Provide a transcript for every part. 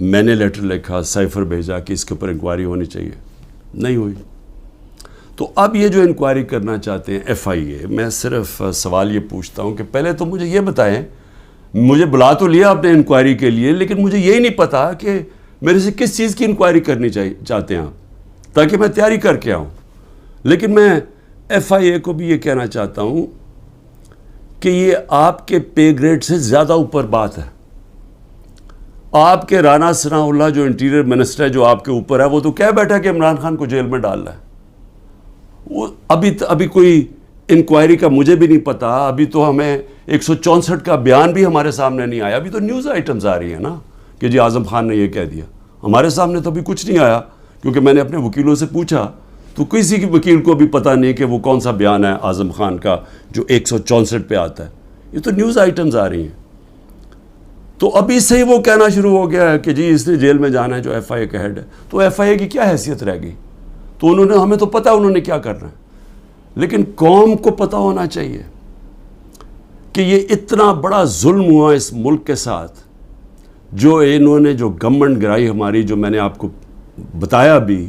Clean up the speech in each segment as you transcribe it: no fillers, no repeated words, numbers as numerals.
میں نے لیٹر لکھا, سائفر بھیجا کہ اس کے اوپر انکوائری ہونی چاہیے, نہیں ہوئی. تو اب یہ جو انکوائری کرنا چاہتے ہیں FIA, میں صرف سوال یہ پوچھتا ہوں کہ پہلے تو مجھے یہ بتائیں, مجھے بلا تو لیا آپ نے انکوائری کے لیے, لیکن مجھے یہی نہیں پتا کہ میرے سے کس چیز کی انکوائری کرنی چاہتے ہیں آپ, تاکہ میں تیاری کر کے آؤں. لیکن میں FIA کو بھی یہ کہنا چاہتا ہوں کہ یہ آپ کے پے گریڈ سے زیادہ اوپر بات ہے. آپ کے رانا ثناء اللہ جو انٹیریئر منسٹر ہے, جو آپ کے اوپر ہے, وہ تو کہہ بیٹھا کہ عمران خان کو جیل میں ڈالنا ہے. وہ ابھی کوئی انکوائری کا مجھے بھی نہیں پتا. ابھی تو ہمیں 164 کا بیان بھی ہمارے سامنے نہیں آیا. ابھی تو نیوز آئٹمز آ رہی ہیں نا کہ جی اعظم خان نے یہ کہہ دیا. ہمارے سامنے تو ابھی کچھ نہیں آیا, کیونکہ میں نے اپنے وکیلوں سے پوچھا تو کسی کی وکیل کو بھی پتہ نہیں کہ وہ کون سا بیان ہے اعظم خان کا جو 164 پہ آتا ہے. یہ تو نیوز آئٹمز آ رہی ہیں. تو ابھی سے ہی وہ کہنا شروع ہو گیا ہے کہ جی اس نے جیل میں جانا ہے جو FIA کا ہیڈ ہے. تو FIA کی کیا حیثیت رہ گئی؟ تو ہمیں تو پتہ انہوں نے کیا کرنا ہے, لیکن قوم کو پتہ ہونا چاہیے کہ یہ اتنا بڑا ظلم ہوا اس ملک کے ساتھ, جو انہوں نے جو گورنمنٹ گرائی ہماری, جو میں نے آپ کو بتایا بھی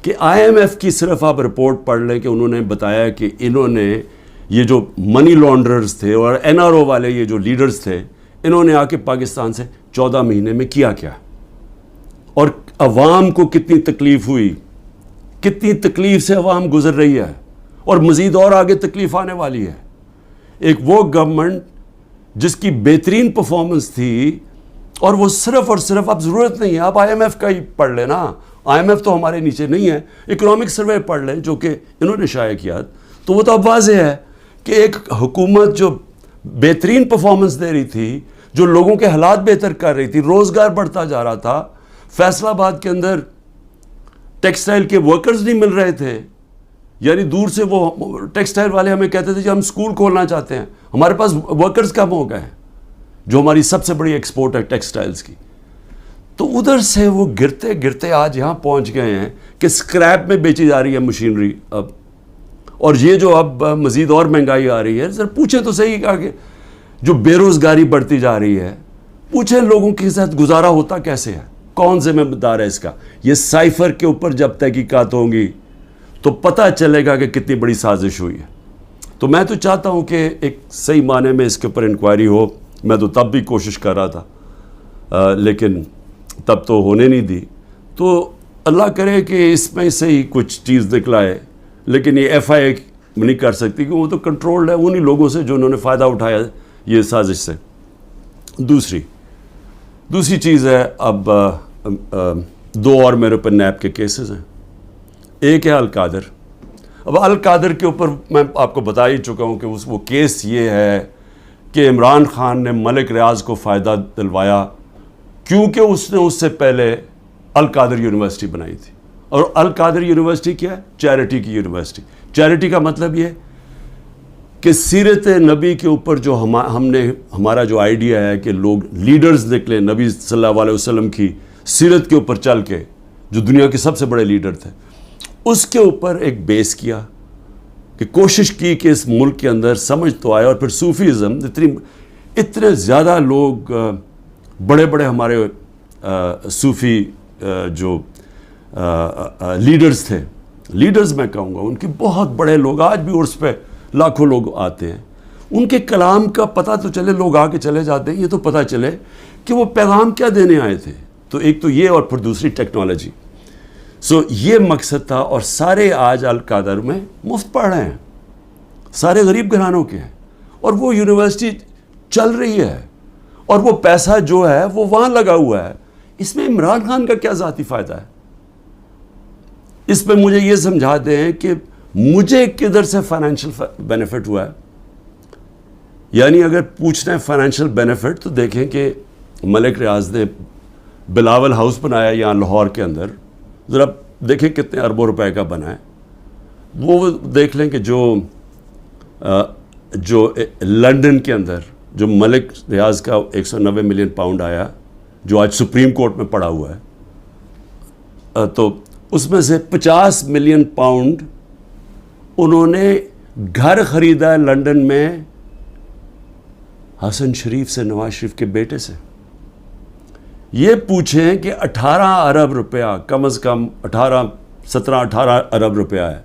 کہ IMF کی صرف آپ رپورٹ پڑھ لیں کہ انہوں نے بتایا کہ انہوں نے یہ جو منی لانڈررز تھے اور NRO والے یہ جو لیڈرز تھے, انہوں نے آ کے پاکستان سے 14 مہینے میں کیا اور عوام کو کتنی تکلیف ہوئی, کتنی تکلیف سے عوام گزر رہی ہے, اور مزید اور آگے تکلیف آنے والی ہے. ایک وہ گورنمنٹ جس کی بہترین پرفارمنس تھی, اور وہ صرف اور صرف, اب ضرورت نہیں ہے آپ IMF کا ہی پڑھ لیں نا, IMF تو ہمارے نیچے نہیں ہے, اکنامک سروے پڑھ لیں جو کہ انہوں نے شائع کیا, تو وہ تو اب واضح ہے کہ ایک حکومت جو بہترین پرفارمنس دے رہی تھی, جو لوگوں کے حالات بہتر کر رہی تھی, روزگار بڑھتا جا رہا تھا. فیصل آباد کے اندر ٹیکسٹائل کے ورکرز نہیں مل رہے تھے, یعنی دور سے وہ ٹیکسٹائل والے ہمیں کہتے تھے کہ ہم سکول کھولنا چاہتے ہیں, ہمارے پاس ورکرز کم ہو گئے ہیں, جو ہماری سب سے بڑی ایکسپورٹ ہے ٹیکسٹائلز کی. تو ادھر سے وہ گرتے گرتے آج یہاں پہنچ گئے ہیں کہ سکریپ میں بیچی جا رہی ہے مشینری اب, اور یہ جو اب مزید اور مہنگائی آ رہی ہے. ذرا پوچھیں تو صحیح کہ جو بے روزگاری بڑھتی جا رہی ہے, پوچھیں لوگوں کے ساتھ گزارا ہوتا کیسے ہے, کون ذمہ دار ہے اس کا. یہ سائفر کے اوپر جب تحقیقات ہوں گی تو پتہ چلے گا کہ کتنی بڑی سازش ہوئی ہے. تو میں تو چاہتا ہوں کہ ایک صحیح معنی میں اس کے اوپر انکوائری ہو. میں تو تب بھی کوشش کر رہا تھا, لیکن تب تو ہونے نہیں دی. تو اللہ کرے کہ اس میں سے ہی کچھ چیز نکلائے, لیکن یہ FIA نہیں کر سکتی کہ وہ تو کنٹرولڈ ہے انہی لوگوں سے جو انہوں نے فائدہ اٹھایا یہ سازش سے. دوسری چیز ہے, اب 2 اور میرے اوپر نیب کے کیسز ہیں. ایک ہے القادر. اب القادر کے اوپر میں آپ کو بتا ہی چکا ہوں کہ وہ کیس یہ ہے کہ عمران خان نے ملک ریاض کو فائدہ دلوایا کیونکہ اس نے اس سے پہلے القادر یونیورسٹی بنائی تھی. اور القادر یونیورسٹی کیا ہے؟ چیریٹی کی یونیورسٹی. چیریٹی کا مطلب یہ کہ سیرت نبی کے اوپر جو ہمارا جو آئیڈیا ہے کہ لوگ لیڈرز نکلے نبی صلی اللہ علیہ وسلم کی سیرت کے اوپر چل کے, جو دنیا کے سب سے بڑے لیڈر تھے, اس کے اوپر ایک بیس کیا کہ کوشش کی کہ اس ملک کے اندر سمجھ تو آئے. اور پھر صوفیزم, اتنے زیادہ لوگ بڑے بڑے ہمارے صوفی جو لیڈرز تھے, لیڈرز میں کہوں گا, ان کے بہت بڑے لوگ آج بھی عرس پہ لاکھوں لوگ آتے ہیں. ان کے کلام کا پتہ تو چلے, لوگ آ کے چلے جاتے ہیں, یہ تو پتہ چلے کہ وہ پیغام کیا دینے آئے تھے. تو ایک تو یہ, اور پھر دوسری ٹیکنالوجی. یہ مقصد تھا. اور سارے آج القادر میں مفت پڑھ رہے ہیں, سارے غریب گھرانوں کے ہیں, اور وہ یونیورسٹی چل رہی ہے, اور وہ پیسہ جو ہے وہ وہاں لگا ہوا ہے. اس میں عمران خان کا کیا ذاتی فائدہ ہے؟ اس پہ مجھے یہ سمجھا دیں کہ مجھے کدھر سے فائنینشیل بینیفٹ ہوا ہے. یعنی اگر پوچھنا ہے فائنینشیل بینیفٹ, تو دیکھیں کہ ملک ریاض نے بلاول ہاؤس بنایا یہاں لاہور کے اندر, ذرا دیکھیں کتنے اربوں روپے کا بنا ہے. وہ دیکھ لیں کہ جو لنڈن کے اندر جو ملک ریاض کا 190 ملین پاؤنڈ آیا, جو آج سپریم کورٹ میں پڑا ہوا ہے, تو اس میں سے 50 ملین پاؤنڈ انہوں نے گھر خریدا ہے لنڈن میں حسن شریف سے, نواز شریف کے بیٹے سے. یہ پوچھیں کہ 18 ارب روپیہ کم از کم 17-18 ارب روپیہ ہے.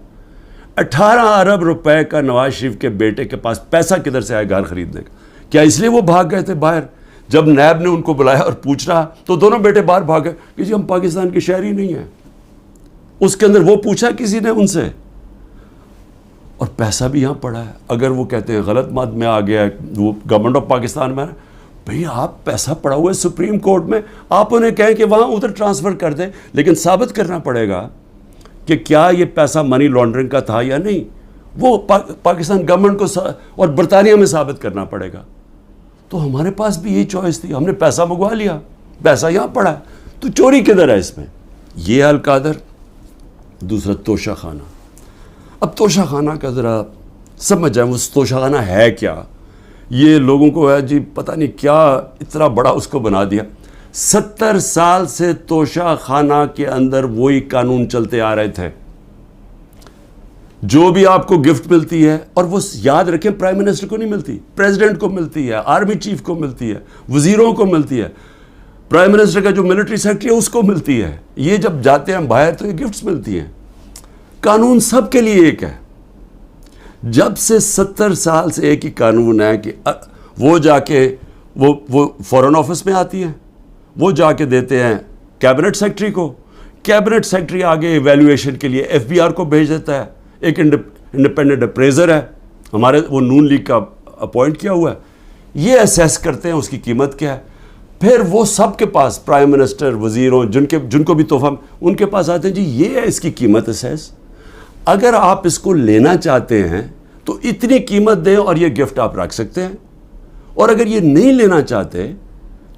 18 ارب روپے کا نواز شریف کے بیٹے کے پاس پیسہ کدھر سے آیا گھر خریدنے کا؟ کیا اس لیے وہ بھاگ گئے تھے باہر؟ جب نیب نے ان کو بلایا اور پوچھ رہا تو دونوں بیٹے باہر بھاگ گئے کہ جی ہم پاکستان کے شہری نہیں ہیں. اس کے اندر وہ پوچھا کسی نے ان سے؟ اور پیسہ بھی یہاں پڑا ہے. اگر وہ کہتے ہیں غلط مت میں آ گیا وہ گورنمنٹ آف پاکستان میں، بھئی آپ پیسہ پڑا ہوا ہے سپریم کورٹ میں، آپ انہیں کہیں کہ وہاں ادھر ٹرانسفر کر دیں، لیکن ثابت کرنا پڑے گا کہ کیا یہ پیسہ منی لانڈرنگ کا تھا یا نہیں. وہ پاکستان گورنمنٹ کو اور برطانیہ میں ثابت کرنا پڑے گا. تو ہمارے پاس بھی یہی چوائس تھی، ہم نے پیسہ منگوا لیا، پیسہ یہاں پڑا ہے، تو چوری کدھر ہے اس میں؟ یہ القادر. دوسرا توشہ خانہ. اب توشہ خانہ کا ذرا سمجھ جائیں وہ توشہ خانہ ہے کیا. یہ لوگوں کو ہے جی پتہ نہیں کیا اتنا بڑا اس کو بنا دیا. 70 سال سے توشہ خانہ کے اندر وہی قانون چلتے آ رہے تھے. جو بھی آپ کو گفٹ ملتی ہے، اور وہ یاد رکھیں پرائم منسٹر کو نہیں ملتی، پریزیڈنٹ کو ملتی ہے، آرمی چیف کو ملتی ہے، وزیروں کو ملتی ہے، پرائم منسٹر کا جو ملٹری سیکرٹری ہے اس کو ملتی ہے. یہ جب جاتے ہیں باہر تو یہ گفٹس ملتی ہیں. قانون سب کے لیے ایک ہے. جب سے 70 سال سے ایک ہی قانون ہے کہ وہ جا کے وہ فورن آفس میں آتی ہیں، وہ جا کے دیتے ہیں کیبنٹ سیکرٹری کو، کیبنٹ سیکرٹری آگے ایویلویشن کے لیے ایف بی آر کو بھیج دیتا ہے. ایک انڈیپینڈنٹ اپریزر ہے ہمارے، وہ نون لیگ کا اپوائنٹ کیا ہوا ہے، یہ اسیس کرتے ہیں اس کی قیمت کیا ہے. پھر وہ سب کے پاس پرائم منسٹر، وزیروں، جن کو بھی تحفہ ان کے پاس آتے ہیں، جی یہ ہے اس کی قیمت اسیس. اگر آپ اس کو لینا چاہتے ہیں تو اتنی قیمت دیں اور یہ گفٹ آپ رکھ سکتے ہیں. اور اگر یہ نہیں لینا چاہتے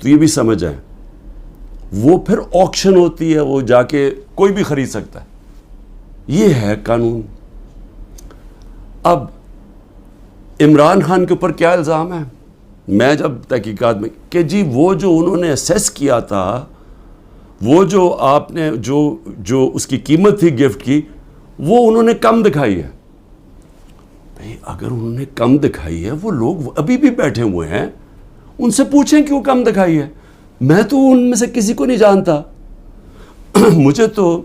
تو یہ بھی سمجھ آئیں وہ پھر آکشن ہوتی ہے، وہ جا کے کوئی بھی خرید سکتا ہے. یہ ہے قانون. اب عمران خان کے اوپر کیا الزام ہے؟ میں جب تحقیقات میں کہ جی وہ جو انہوں نے اسیس کیا تھا، وہ جو آپ نے جو اس کی قیمت تھی گفٹ کی، وہ انہوں نے کم دکھائی ہے. بھئی اگر انہوں نے کم دکھائی ہے، وہ لوگ ابھی بھی بیٹھے ہوئے ہیں، ان سے پوچھیں کیوں کم دکھائی ہے. میں تو ان میں سے کسی کو نہیں جانتا. مجھے تو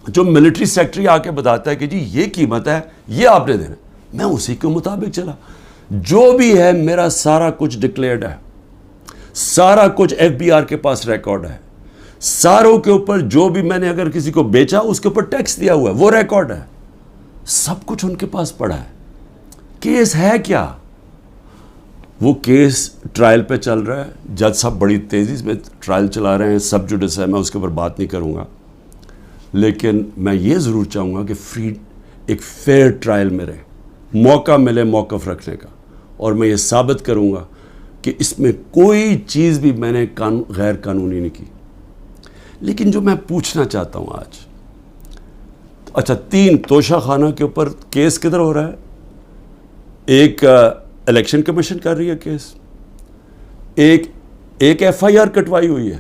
جو ملٹری سیکرٹری آ کے بتاتا ہے کہ جی یہ قیمت ہے، یہ آپ نے دینا، میں اسی کے مطابق چلا. جو بھی ہے میرا سارا کچھ ڈکلیئرڈ ہے، سارا کچھ ایف بی آر کے پاس ریکارڈ ہے. ساروں کے اوپر جو بھی میں نے اگر کسی کو بیچا اس کے اوپر ٹیکس دیا ہوا ہے، وہ ریکارڈ ہے. سب کچھ ان کے پاس پڑا ہے. کیس ہے کیا؟ وہ کیس ٹرائل پہ چل رہا ہے. جج صاحب بڑی تیزی میں ٹرائل چلا رہے ہیں، سب جوڈس ہے، میں اس کے اوپر بات نہیں کروں گا. لیکن میں یہ ضرور چاہوں گا کہ ایک فیئر ٹرائل میں رہے، موقع ملے موقف رکھنے کا، اور میں یہ ثابت کروں گا کہ اس میں کوئی چیز بھی میں نے غیر قانونی نہیں کی. لیکن جو میں پوچھنا چاہتا ہوں آج، اچھا 3 توشہ خانہ کے اوپر کیس کدھر ہو رہا ہے؟ ایک الیکشن کمیشن کر رہی ہے کیس، ایک ایف آئی آر کٹوائی ہوئی ہے،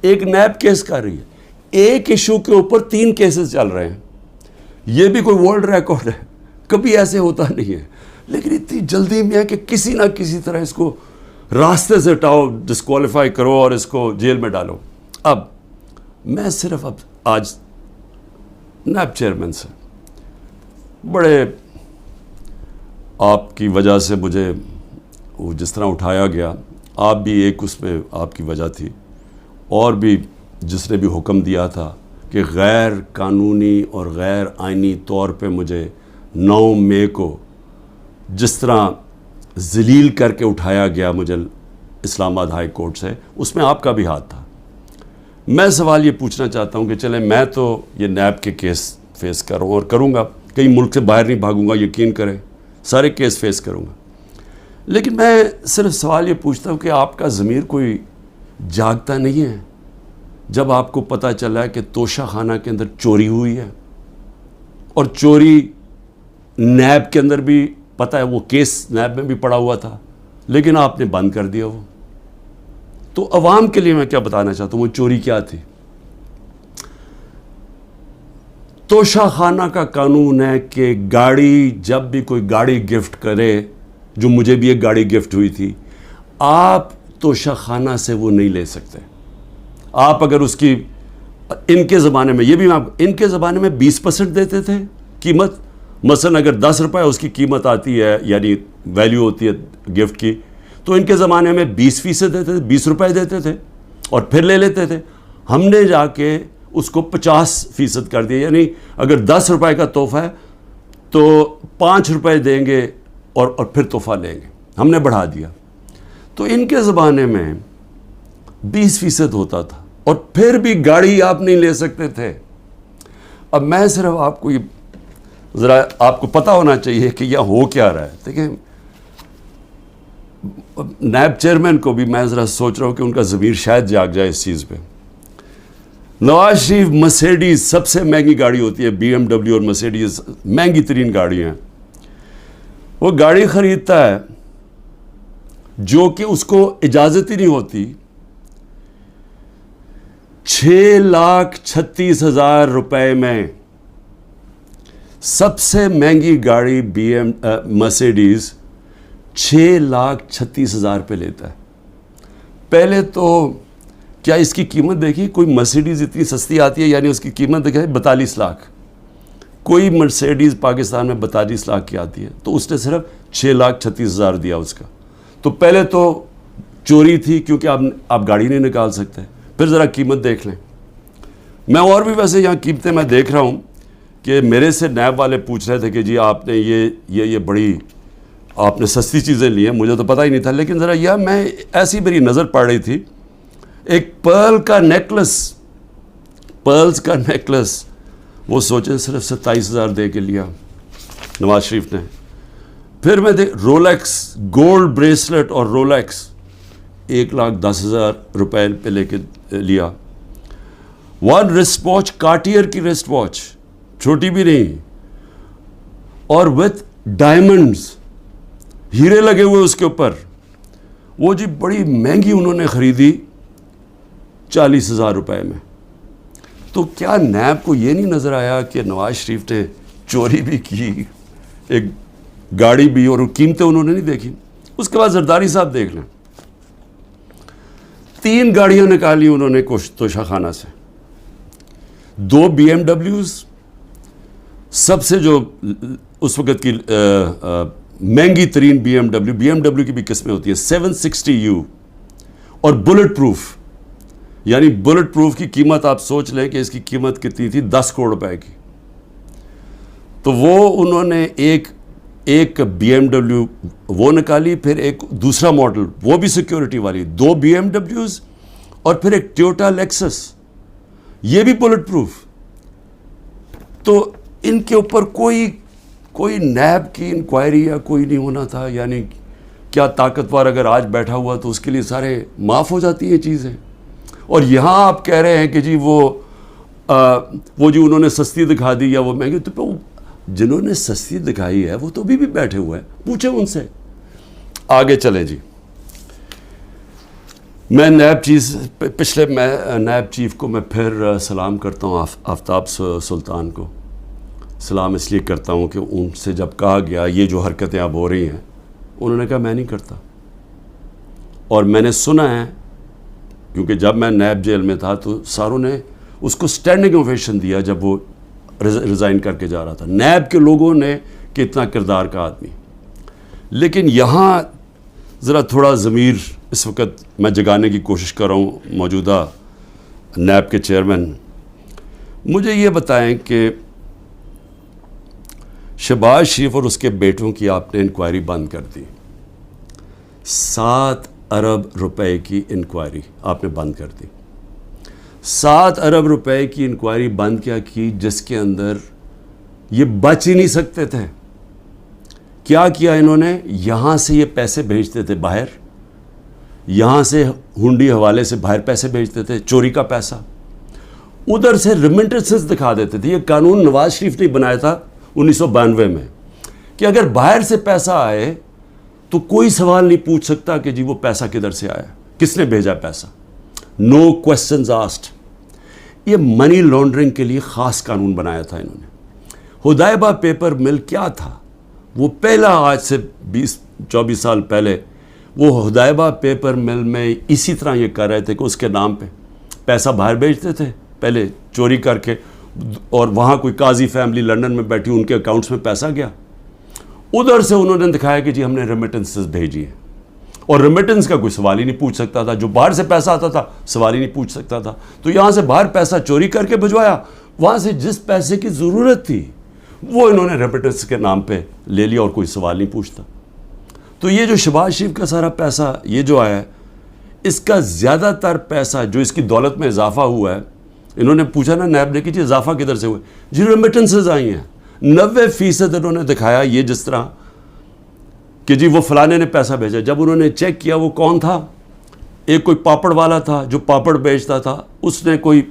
ایک نیب کیس کر رہی ہے. ایک ایشو کے اوپر 3 کیسز چل رہے ہیں. یہ بھی کوئی ورلڈ ریکارڈ ہے، کبھی ایسے ہوتا نہیں ہے. لیکن اتنی جلدی میں ہے کہ کسی نہ کسی طرح اس کو راستے سے ہٹاؤ، ڈسکوالیفائی کرو اور اس کو جیل میں ڈالو. اب میں صرف آج نیب چیئرمین سے بڑے آپ کی وجہ سے مجھے وہ جس طرح اٹھایا گیا، آپ بھی ایک اس میں آپ کی وجہ تھی، اور بھی جس نے بھی حکم دیا تھا کہ غیر قانونی اور غیر آئینی طور پہ مجھے 9 مئی کو جس طرح ذلیل کر کے اٹھایا گیا مجھے اسلام آباد ہائی کورٹ سے، اس میں آپ کا بھی ہاتھ تھا. میں سوال یہ پوچھنا چاہتا ہوں کہ چلیں میں تو یہ نیب کے کیس فیس کر رہا ہوں اور کروں گا، کہیں ملک سے باہر نہیں بھاگوں گا، یقین کریں سارے کیس فیس کروں گا. لیکن میں صرف سوال یہ پوچھتا ہوں کہ آپ کا ضمیر کوئی جاگتا نہیں ہے جب آپ کو پتہ چلا ہے کہ توشہ خانہ کے اندر چوری ہوئی ہے، اور چوری نیب کے اندر بھی پتہ ہے، وہ کیس نیب میں بھی پڑا ہوا تھا، لیکن آپ نے بند کر دیا وہ. تو عوام کے لیے میں کیا بتانا چاہتا ہوں، وہ چوری کیا تھی؟ توشہ خانہ کا قانون ہے کہ گاڑی، جب بھی کوئی گاڑی گفٹ کرے، جو مجھے بھی ایک گاڑی گفٹ ہوئی تھی، آپ توشہ خانہ سے وہ نہیں لے سکتے. آپ اگر اس کی ان کے زمانے میں، یہ بھی ان کے زمانے میں 20% دیتے تھے قیمت. مثلا اگر 10 روپے اس کی قیمت آتی ہے، یعنی ویلیو ہوتی ہے گفٹ کی، تو ان کے زمانے میں 20% دیتے تھے، 20 روپے دیتے تھے اور پھر لے لیتے تھے. ہم نے جا کے اس کو 50% کر دیا، یعنی اگر 10 روپے کا تحفہ ہے تو 5 روپے دیں گے اور پھر تحفہ لیں گے. ہم نے بڑھا دیا. تو ان کے زمانے میں 20% ہوتا تھا اور پھر بھی گاڑی آپ نہیں لے سکتے تھے. اب میں صرف آپ کو یہ ذرا آپ کو پتہ ہونا چاہیے کہ یہ ہو کیا رہا ہے. دیکھیں نیب چیئرمین کو بھی میں ذرا سوچ رہا ہوں کہ ان کا ضمیر شاید جاگ جائے اس چیز پہ. نواز شریف مرسیڈیز سب سے مہنگی گاڑی ہوتی ہے، بی ایم ڈبلیو اور مرسیڈیز مہنگی ترین گاڑی ہیں. وہ گاڑی خریدتا ہے جو کہ اس کو اجازت ہی نہیں ہوتی. 6,36,000 روپے میں سب سے مہنگی گاڑی مرسیڈیز 6,36,000 پہ لیتا ہے. پہلے تو کیا اس کی قیمت دیکھی، کوئی مرسیڈیز اتنی سستی آتی ہے، یعنی اس کی قیمت دیکھیں 42 لاکھ. کوئی مرسیڈیز پاکستان میں 42 لاکھ کی آتی ہے، تو اس نے صرف 6,36,000 دیا اس کا. تو پہلے تو چوری تھی کیونکہ آپ گاڑی نہیں نکال سکتے. پھر ذرا قیمت دیکھ لیں. میں اور بھی ویسے یہاں قیمتیں میں دیکھ رہا ہوں کہ میرے سے نیب والے پوچھ رہے تھے کہ جی آپ نے یہ بڑی آپ نے سستی چیزیں لی ہیں، مجھے تو پتہ ہی نہیں تھا. لیکن ذرا یہ میں ایسی میری نظر پڑ رہی تھی، ایک پرلز کا نیکلس وہ سوچے صرف 27,000 دے کے لیا نواز شریف نے. پھر میں رولیکس گولڈ بریسلٹ اور رولیکس 1,10,000 روپے پہ لے کے لیا. ون رسٹ واچ کارٹیئر کی رسٹ واچ، چھوٹی بھی نہیں، اور وتھ ڈائمنڈز، ہیرے لگے ہوئے اس کے اوپر. وہ جی بڑی مہنگی انہوں نے خریدی 40,000 روپے میں. تو کیا نیب کو یہ نہیں نظر آیا کہ نواز شریف نے چوری بھی کی، ایک گاڑی بھی، اور قیمتیں انہوں نے نہیں دیکھی. اس کے بعد زرداری صاحب دیکھ لیں، 3 گاڑیاں نکالی انہوں نے توشہ خانہ سے. 2 بی ایم ڈبلیوز، سب سے جو اس وقت کی مہنگی ترین بی ایم ڈبلیو کی بھی قسمیں ہوتی ہیں 760U، اور بلٹ پروف. یعنی بلٹ پروف کی قیمت آپ سوچ لیں کہ اس کی قیمت کتنی تھی، 10 کروڑ روپے کی. تو وہ انہوں نے ایک بی ایم ڈبلیو وہ نکالی، پھر ایک دوسرا ماڈل وہ بھی سیکیورٹی والی، 2 بی ایم ڈبلیوز، اور پھر ایک ٹویوٹا لیکسس، یہ بھی بلٹ پروف. تو ان کے اوپر کوئی نیب کی انکوائری یا کوئی نہیں ہونا تھا. یعنی کیا طاقتور اگر آج بیٹھا ہوا تو اس کے لیے سارے معاف ہو جاتی ہیں چیزیں. اور یہاں آپ کہہ رہے ہیں کہ جی وہ جو انہوں نے سستی دکھا دی یا وہ مہنگی. تو جنہوں نے سستی دکھائی ہے وہ تو ابھی بھی بیٹھے ہوئے ہیں، پوچھیں ان سے. آگے چلیں جی. میں نیب چیف کو میں پھر سلام کرتا ہوں، آفتاب سلطان کو سلام اس لیے کرتا ہوں کہ ان سے جب کہا گیا یہ جو حرکتیں اب ہو رہی ہیں، انہوں نے کہا میں نہیں کرتا. اور میں نے سنا ہے، کیونکہ جب میں نیب جیل میں تھا تو ساروں نے اس کو اسٹینڈنگ اوویشن دیا جب وہ ریزائن کر کے جا رہا تھا. نیب کے لوگوں نے کہ اتنا کردار کا آدمی. لیکن یہاں ذرا تھوڑا ضمیر اس وقت میں جگانے کی کوشش کر رہا ہوں. موجودہ نیب کے چیئرمین مجھے یہ بتائیں کہ شہباز شریف اور اس کے بیٹوں کی آپ نے انکوائری بند کر دی. 7 ارب روپے کی انکوائری آپ نے بند کر دی. 7 ارب روپے کی انکوائری بند کیا کی، جس کے اندر یہ بچ ہی نہیں سکتے تھے. کیا کیا انہوں نے؟ یہاں سے یہ پیسے بھیجتے تھے باہر، یہاں سے ہنڈی حوالے سے باہر پیسے بھیجتے تھے، چوری کا پیسہ. ادھر سے ریمنٹنسز دکھا دیتے تھے. یہ قانون نواز شریف نے بنایا تھا 1992 میں کہ اگر باہر سے پیسہ آئے تو کوئی سوال نہیں پوچھ سکتا کہ جی وہ پیسہ کدھر سے آیا، کس نے بھیجا پیسہ. نو کوسچنز آسکڈ. یہ منی لانڈرنگ کے لیے خاص قانون بنایا تھا انہوں نے. حدیبہ پیپر مل کیا تھا؟ وہ پہلا، آج سے 20-24 سال پہلے وہ حدیبہ پیپر مل میں اسی طرح یہ کر رہے تھے کہ اس کے نام پہ پیسہ باہر بھیجتے تھے پہلے چوری کر کے, اور وہاں کوئی قاضی فیملی لنڈن میں بیٹھی, ان کے اکاؤنٹس میں پیسہ گیا. ادھر سے انہوں نے دکھایا کہ جی ہم نے ریمیٹنسز بھیجی ہیں, اور ریمیٹنس کا کوئی سوال ہی نہیں پوچھ سکتا تھا. جو باہر سے پیسہ آتا تھا سوال ہی نہیں پوچھ سکتا تھا. تو یہاں سے باہر پیسہ چوری کر کے بھجوایا, وہاں سے جس پیسے کی ضرورت تھی وہ انہوں نے ریمیٹنس کے نام پہ لے لیا, اور کوئی سوال نہیں پوچھتا. تو یہ جو شہباز شریف کا سارا پیسہ یہ جو آیا ہے, اس کا زیادہ تر پیسہ جو اس کی دولت میں اضافہ ہوا ہے, انہوں نے پوچھا نا نیب نے کہ جی اضافہ کدھر سے ہوئے, جی ریمیٹنسز آئی ہیں. 90% انہوں نے دکھایا یہ جس طرح کہ جی وہ فلانے نے پیسہ بھیجا. جب انہوں نے چیک کیا وہ کون تھا, ایک کوئی پاپڑ والا تھا جو پاپڑ بیچتا تھا, اس نے کوئی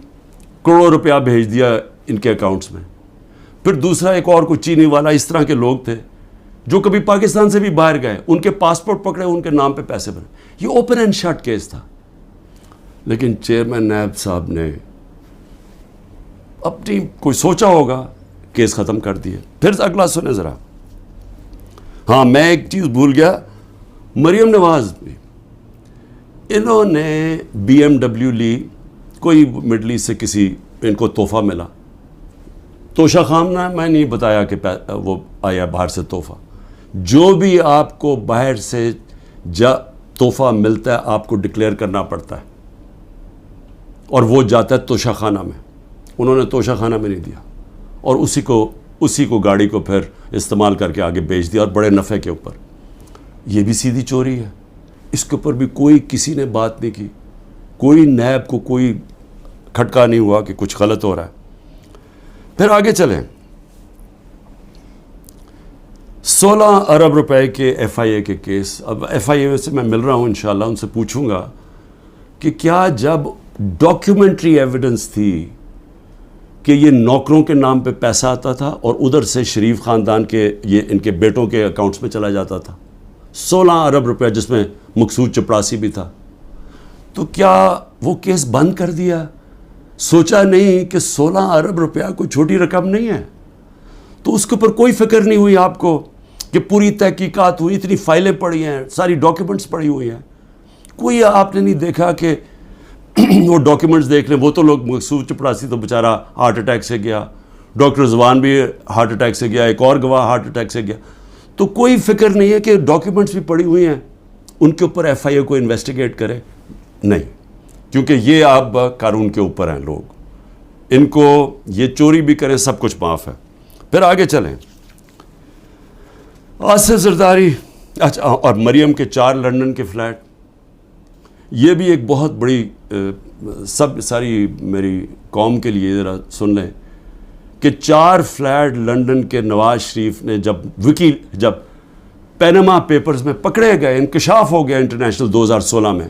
کروڑوں روپیہ بھیج دیا ان کے اکاؤنٹس میں. پھر دوسرا ایک اور کوئی چینی والا, اس طرح کے لوگ تھے جو کبھی پاکستان سے بھی باہر گئے, ان کے پاسپورٹ پکڑے, ان کے نام پہ پیسے بنے. یہ اوپن اینڈ شٹ کیس تھا. لیکن چیئرمین نیب صاحب نے اپنی کوئی سوچا ہوگا, کیس ختم کر دیے. پھر اگلا سنیں ذرا. ہاں میں ایک چیز بھول گیا, مریم نواز بھی انہوں نے BMW لی, کوئی مڈل ایسٹ سے کسی ان کو تحفہ ملا. توشہ خانہ میں نہیں بتایا کہ وہ آیا باہر سے تحفہ. جو بھی آپ کو باہر سے تحفہ ملتا ہے آپ کو ڈکلیئر کرنا پڑتا ہے, اور وہ جاتا ہے توشہ خانہ میں. انہوں نے توشہ خانہ میں نہیں دیا, اور اسی کو گاڑی کو پھر استعمال کر کے آگے بیچ دیا, اور بڑے نفع کے اوپر. یہ بھی سیدھی چوری ہے. اس کے اوپر بھی کوئی کسی نے بات نہیں کی, کوئی نیب کو کوئی کھٹکا نہیں ہوا کہ کچھ غلط ہو رہا ہے. پھر آگے چلیں. 16 ارب روپے کے FIA کے کیس. اب FIA سے میں مل رہا ہوں, انشاءاللہ ان سے پوچھوں گا کہ کیا جب ڈاکیومنٹری ایویڈنس تھی کہ یہ نوکروں کے نام پہ پیسہ آتا تھا اور ادھر سے شریف خاندان کے یہ ان کے بیٹوں کے اکاؤنٹس میں چلا جاتا تھا, 16 ارب روپے جس میں مقصود چپراسی بھی تھا, تو کیا وہ کیس بند کر دیا؟ سوچا نہیں کہ 16 ارب روپیہ کوئی چھوٹی رقم نہیں ہے. تو اس کے اوپر کوئی فکر نہیں ہوئی آپ کو کہ پوری تحقیقات ہوئی, اتنی فائلیں پڑی ہیں, ساری ڈاکیومنٹس پڑی ہوئی ہیں, کوئی آپ نے نہیں دیکھا کہ وہ ڈاکیومنٹس دیکھ لیں. وہ تو لوگ مقصود چپراسی تو بیچارہ ہارٹ اٹیک سے گیا, ڈاکٹر رضوان بھی ہارٹ اٹیک سے گیا, ایک اور گواہ ہارٹ اٹیک سے گیا. تو کوئی فکر نہیں ہے کہ ڈاکیومنٹس بھی پڑی ہوئی ہیں, ان کے اوپر FIA کو انویسٹیگیٹ کرے نہیں, کیونکہ یہ اب قانون کے اوپر ہیں لوگ, ان کو یہ چوری بھی کریں سب کچھ معاف ہے. پھر آگے چلیں. آصف زرداری, اچھا, اور مریم کے 4 لنڈن کے فلیٹ, یہ بھی ایک بہت بڑی ساری میری قوم کے لیے ذرا سن لیں کہ 4 فلیٹ لنڈن کے نواز شریف نے جب پینما پیپرز میں پکڑے گئے, انکشاف ہو گیا انٹرنیشنل 2016 میں,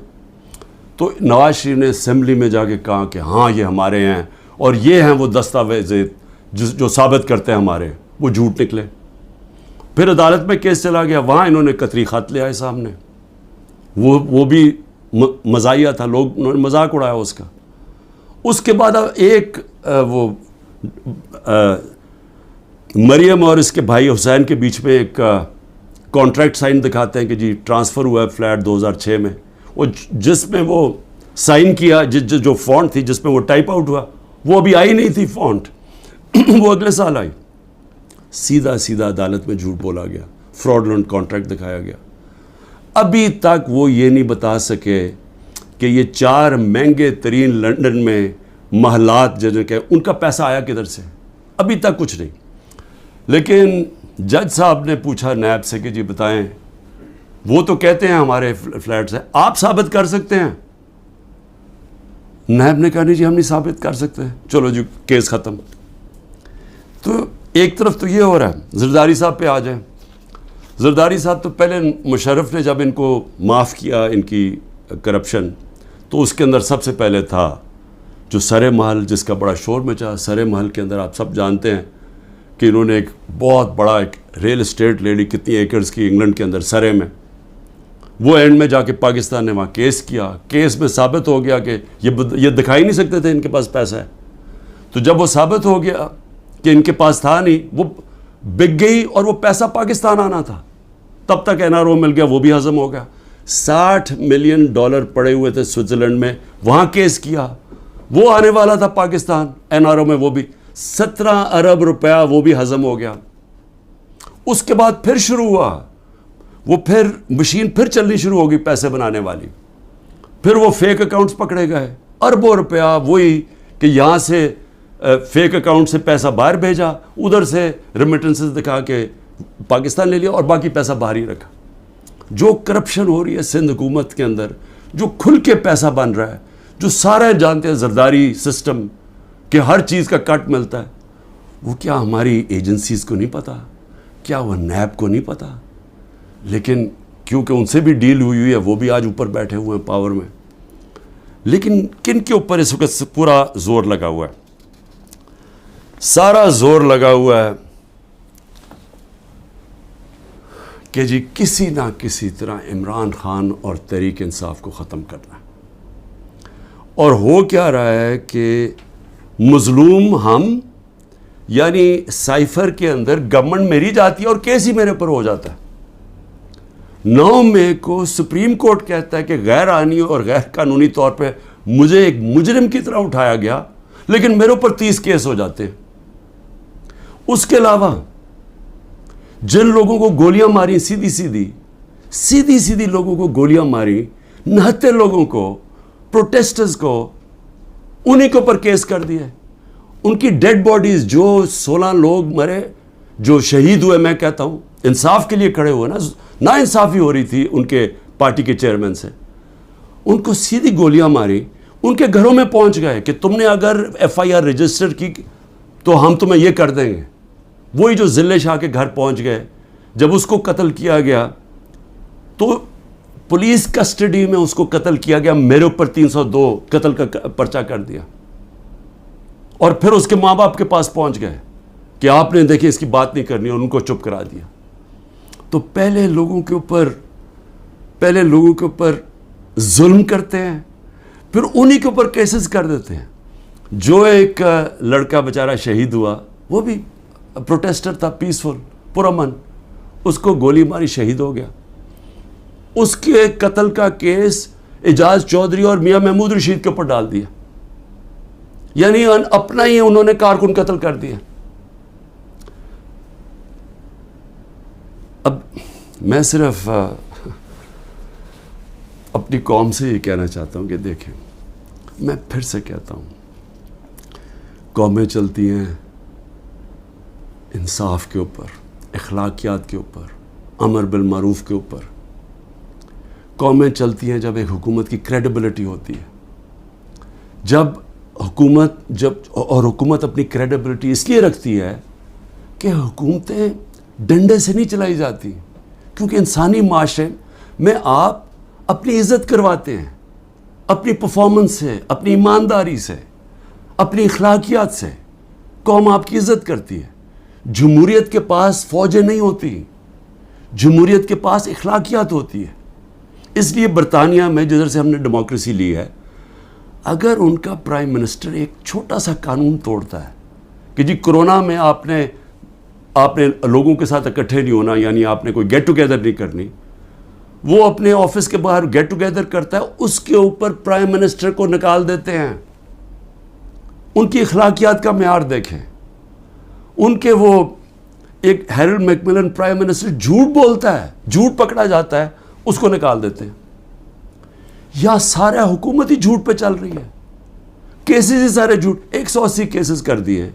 تو نواز شریف نے اسمبلی میں جا کے کہا کہ ہاں یہ ہمارے ہیں, اور یہ ہیں وہ دستاویز جو ثابت کرتے ہیں ہمارے, وہ جھوٹ نکلے. پھر عدالت میں کیس چلا گیا, وہاں انہوں نے قطری خط لے آئے سامنے, وہ بھی مزاحیہ تھا, انہوں نے مذاق اڑایا اس کا. اس کے بعد ایک وہ مریم اور اس کے بھائی حسین کے بیچ میں ایک کانٹریکٹ سائن دکھاتے ہیں کہ جی ٹرانسفر ہوا ہے فلیٹ 2006 میں, وہ جس میں وہ سائن کیا, جو فونٹ تھی جس میں وہ ٹائپ آؤٹ ہوا, وہ ابھی آئی نہیں تھی فونٹ, وہ اگلے سال آئی. سیدھا عدالت میں جھوٹ بولا گیا, فراڈلنٹ کانٹریکٹ دکھایا گیا. ابھی تک وہ یہ نہیں بتا سکے کہ یہ 4 مہنگے ترین لنڈن میں محلات جن کے ان کا پیسہ آیا کدھر سے, ابھی تک کچھ نہیں. لیکن جج صاحب نے پوچھا نیب سے کہ جی بتائیں, وہ تو کہتے ہیں ہمارے فلیٹس ہیں, آپ ثابت کر سکتے ہیں؟ نیب نے کہا نہیں جی ہم نہیں ثابت کر سکتے. چلو جی کیس ختم. تو ایک طرف تو یہ ہو رہا ہے. زرداری صاحب پہ آ جائیں. زرداری صاحب تو پہلے مشرف نے جب ان کو معاف کیا ان کی کرپشن, تو اس کے اندر سب سے پہلے تھا جو سرے محل, جس کا بڑا شور مچا. سرے محل کے اندر آپ سب جانتے ہیں کہ انہوں نے ایک بہت بڑا ایک ریل اسٹیٹ لے لی, کتنی ایکڑز کی, انگلینڈ کے اندر سرے میں. وہ اینڈ میں جا کے پاکستان نے وہاں کیس کیا. کیس میں ثابت ہو گیا کہ یہ دکھا ہی نہیں سکتے تھے ان کے پاس پیسہ ہے. تو جب وہ ثابت ہو گیا کہ ان کے پاس تھا نہیں, وہ بک گئی اور وہ پیسہ پاکستان آنا تھا. تب تک NRO مل گیا, وہ بھی ہضم ہو گیا. $60 ملین پڑے ہوئے تھے سوئٹزرلینڈ میں, وہاں کیس کیا, وہ آنے والا تھا پاکستان NRO میں، وہ بھی 17 ارب روپیہ وہ بھی ہضم ہو گیا. اس کے بعد پھر شروع ہوا، وہ پھر مشین پھر چلنی شروع ہوگی پیسے بنانے والی. پھر وہ فیک اکاؤنٹس پکڑے گئے، اربوں روپیہ وہی کہ یہاں سے فیک اکاؤنٹ سے پیسہ باہر بھیجا، ادھر سے ریمیٹنسز دکھا کے پاکستان لے لیا اور باقی پیسہ باہر ہی رکھا. جو کرپشن ہو رہی ہے سندھ حکومت کے اندر، جو کھل کے پیسہ بن رہا ہے، جو سارے جانتے ہیں زرداری سسٹم کہ ہر چیز کا کٹ ملتا ہے، وہ کیا ہماری ایجنسیز کو نہیں پتا؟ کیا وہ نیب کو نہیں پتا؟ لیکن کیونکہ ان سے بھی ڈیل ہوئی ہے، وہ بھی آج اوپر بیٹھے ہوئے ہیں پاور میں. لیکن کن کے اوپر اس وقت پورا زور لگا ہوا ہے؟ سارا زور لگا ہوا ہے کہ جی کسی نہ کسی طرح عمران خان اور تحریک انصاف کو ختم کرنا ہے. اور ہو کیا رہا ہے کہ مظلوم ہم، یعنی سائفر کے اندر گورنمنٹ میری جاتی ہے اور کیس ہی میرے پر ہو جاتا ہے. 9 مئی کو سپریم کورٹ کہتا ہے کہ غیر آئینی اور غیر قانونی طور پہ مجھے ایک مجرم کی طرح اٹھایا گیا، لیکن میرے اوپر 30 کیس ہو جاتے ہیں. اس کے علاوہ جن لوگوں کو گولیاں ماری سیدھی لوگوں کو گولیاں ماری، نہتے لوگوں کو، پروٹیسٹرز کو، انہی کے اوپر کیس کر دیا. ان کی ڈیڈ باڈیز، جو 16 لوگ مرے، جو شہید ہوئے، میں کہتا ہوں انصاف کے لیے کھڑے ہوئے نا انصافی ہو رہی تھی ان کے پارٹی کے چیئرمین سے، ان کو سیدھی گولیاں ماری، ان کے گھروں میں پہنچ گئے کہ تم نے اگر FIR رجسٹر کی تو ہم تمہیں یہ کر دیں گے. وہی جو ضلع شاہ کے گھر پہنچ گئے، جب اس کو قتل کیا گیا تو پولیس کسٹڈی میں اس کو قتل کیا گیا، میرے اوپر 302 قتل کا پرچہ کر دیا. اور پھر اس کے ماں باپ کے پاس پہنچ گئے کہ آپ نے دیکھیں اس کی بات نہیں کرنی، اور ان کو چپ کرا دیا. تو پہلے لوگوں کے اوپر ظلم کرتے ہیں، پھر انہی کے اوپر کیسز کر دیتے ہیں. جو ایک لڑکا بیچارہ شہید ہوا، وہ بھی پروٹیسٹر تھا، پیسفل، پرامن، اس کو گولی ماری، شہید ہو گیا. اس کے قتل کا کیس اعجاز چودھری اور میاں محمود رشید کے اوپر ڈال دیا. یعنی اپنا ہی انہوں نے کارکن قتل کر دیا. اب میں صرف اپنی قوم سے یہ کہنا چاہتا ہوں کہ دیکھیں، میں پھر سے کہتا ہوں، قومیں چلتی ہیں انصاف کے اوپر، اخلاقیات کے اوپر، امر بالمعروف کے اوپر. قومیں چلتی ہیں جب ایک حکومت کی کریڈیبلٹی ہوتی ہے. حکومت اپنی کریڈیبلٹی اس لیے رکھتی ہے کہ حکومتیں ڈنڈے سے نہیں چلائی جاتی، کیونکہ انسانی معاشرے میں آپ اپنی عزت کرواتے ہیں، اپنی پرفارمنس سے، اپنی ایمانداری سے، اپنی اخلاقیات سے قوم آپ کی عزت کرتی ہے. جمہوریت کے پاس فوجیں نہیں ہوتی، جمہوریت کے پاس اخلاقیات ہوتی ہے. اس لیے برطانیہ میں جدھر سے ہم نے ڈیموکریسی لی ہے، اگر ان کا پرائم منسٹر ایک چھوٹا سا قانون توڑتا ہے کہ جی کرونا میں آپ نے لوگوں کے ساتھ اکٹھے نہیں ہونا، یعنی آپ نے کوئی گیٹ ٹوگیدر نہیں کرنی، وہ اپنے آفس کے باہر گیٹ ٹوگیدر کرتا ہے، اس کے اوپر پرائم منسٹر کو نکال دیتے ہیں. ان کی اخلاقیات کا معیار دیکھیں. ان کے وہ ایک ہیرلڈ میکملن پرائم منسٹر جھوٹ بولتا ہے، جھوٹ پکڑا جاتا ہے، اس کو نکال دیتے ہیں. یا سارا حکومت ہی جھوٹ پہ چل رہی ہے، کیسز ہی سارے جھوٹ. 180 کیسز کر دیے.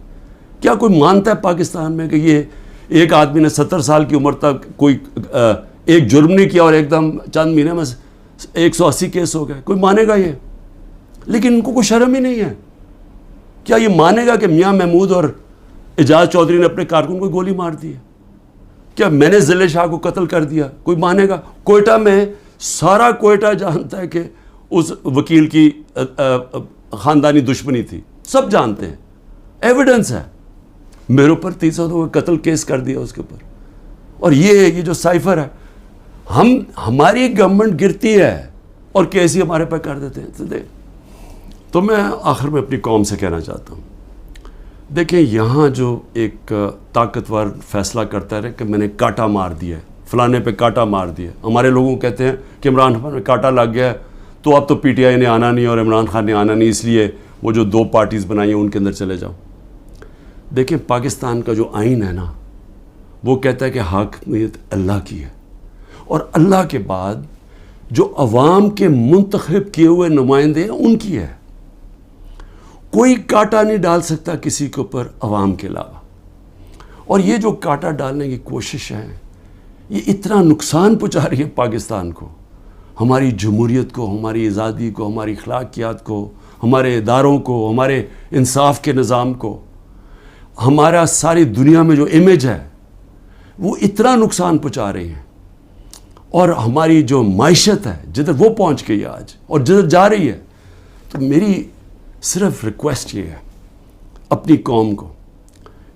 کیا کوئی مانتا ہے پاکستان میں کہ یہ ایک آدمی نے 70 سال کی عمر تک کوئی ایک جرم نہیں کیا اور ایک دم چند مہینے میں 180 کیس ہو گئے؟ کوئی مانے گا یہ؟ لیکن ان کو کوئی شرم ہی نہیں ہے. کیا یہ مانے گا کہ میاں محمود اور اعجاز چودھری نے اپنے کارکن کو گولی مار دی ہے؟ کیا میں نے ضلع شاہ کو قتل کر دیا؟ کوئی مانے گا؟ کوئٹہ میں سارا کوئٹہ جانتا ہے کہ اس وکیل کی خاندانی دشمنی تھی، سب جانتے ہیں، ایویڈنس ہے. میرے اوپر 302 قتل کیس کر دیا اس کے اوپر. اور یہ جو سائفر ہے، ہماری گورنمنٹ گرتی ہے اور کیس ہی ہمارے پہ کر دیتے ہیں. تو میں آخر میں اپنی قوم سے کہنا چاہتا ہوں، دیکھیں یہاں جو ایک طاقتور فیصلہ کرتا ہے کہ میں نے کاٹا مار دیا ہے، فلانے پہ کاٹا مار دیا. ہمارے لوگوں کہتے ہیں کہ عمران خان میں کاٹا لگ گیا ہے تو اب تو PTI نے آنا نہیں اور عمران خان نے آنا نہیں، اس لیے وہ جو 2 پارٹیز بنائی ہیں ان کے اندر چلے جاؤ. دیکھیں پاکستان کا جو آئین ہے نا وہ کہتا ہے کہ حاکمیت اللہ کی ہے، اور اللہ کے بعد جو عوام کے منتخب کیے ہوئے نمائندے ہیں ان کی ہے. کوئی کانٹا نہیں ڈال سکتا کسی کے اوپر عوام کے علاوہ. اور یہ جو کانٹا ڈالنے کی کوشش ہے یہ اتنا نقصان پہنچا رہی ہے پاکستان کو، ہماری جمہوریت کو، ہماری آزادی کو، ہماری اخلاقیات کو، ہمارے اداروں کو، ہمارے انصاف کے نظام کو، ہمارا ساری دنیا میں جو امیج ہے وہ اتنا نقصان پہنچا رہی ہیں. اور ہماری جو معیشت ہے جدھر وہ پہنچ گئی آج اور جدھر جا رہی ہے. تو میری صرف ریکویسٹ یہ ہے اپنی قوم کو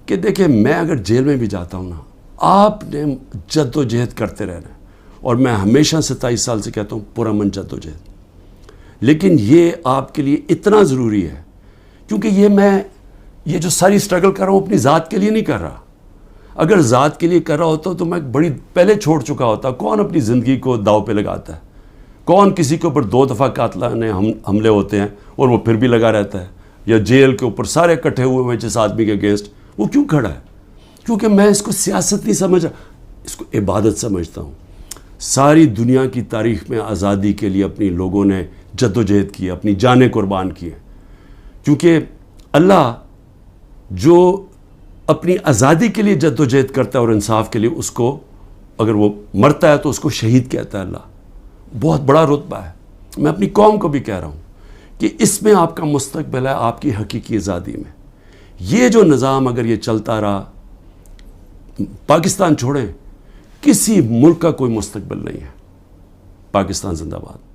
کہ دیکھیں میں اگر جیل میں بھی جاتا ہوں نا، آپ نے جد و جہد کرتے رہنا ہے. اور میں ہمیشہ 27 سال سے کہتا ہوں پرامن جد و جہد. لیکن یہ آپ کے لیے اتنا ضروری ہے کیونکہ یہ جو ساری سٹرگل کر رہا ہوں اپنی ذات کے لیے نہیں کر رہا. اگر ذات کے لیے کر رہا ہوتا تو میں بڑی پہلے چھوڑ چکا ہوتا. کون اپنی زندگی کو داؤ پہ لگاتا ہے؟ کون کسی کے اوپر 2 دفعہ قاتلانہ حملے ہوتے ہیں اور وہ پھر بھی لگا رہتا ہے؟ یا جیل کے اوپر سارے اکٹھے ہوئے ہیں جس آدمی کے اگینسٹ، وہ کیوں کھڑا ہے؟ کیونکہ میں اس کو سیاست نہیں سمجھا، اس کو عبادت سمجھتا ہوں. ساری دنیا کی تاریخ میں آزادی کے لیے اپنی لوگوں نے جد و جہد کی، اپنی جانیں قربان کی ہیں. کیونکہ اللہ جو اپنی آزادی کے لیے جد و جہد کرتا ہے اور انصاف کے لیے، اس کو اگر وہ مرتا ہے تو اس کو شہید کہتا ہے. اللہ بہت بڑا رتبہ ہے. میں اپنی قوم کو بھی کہہ رہا ہوں کہ اس میں آپ کا مستقبل ہے، آپ کی حقیقی آزادی میں. یہ جو نظام اگر یہ چلتا رہا، پاکستان چھوڑیں، کسی ملک کا کوئی مستقبل نہیں ہے. پاکستان زندہ باد.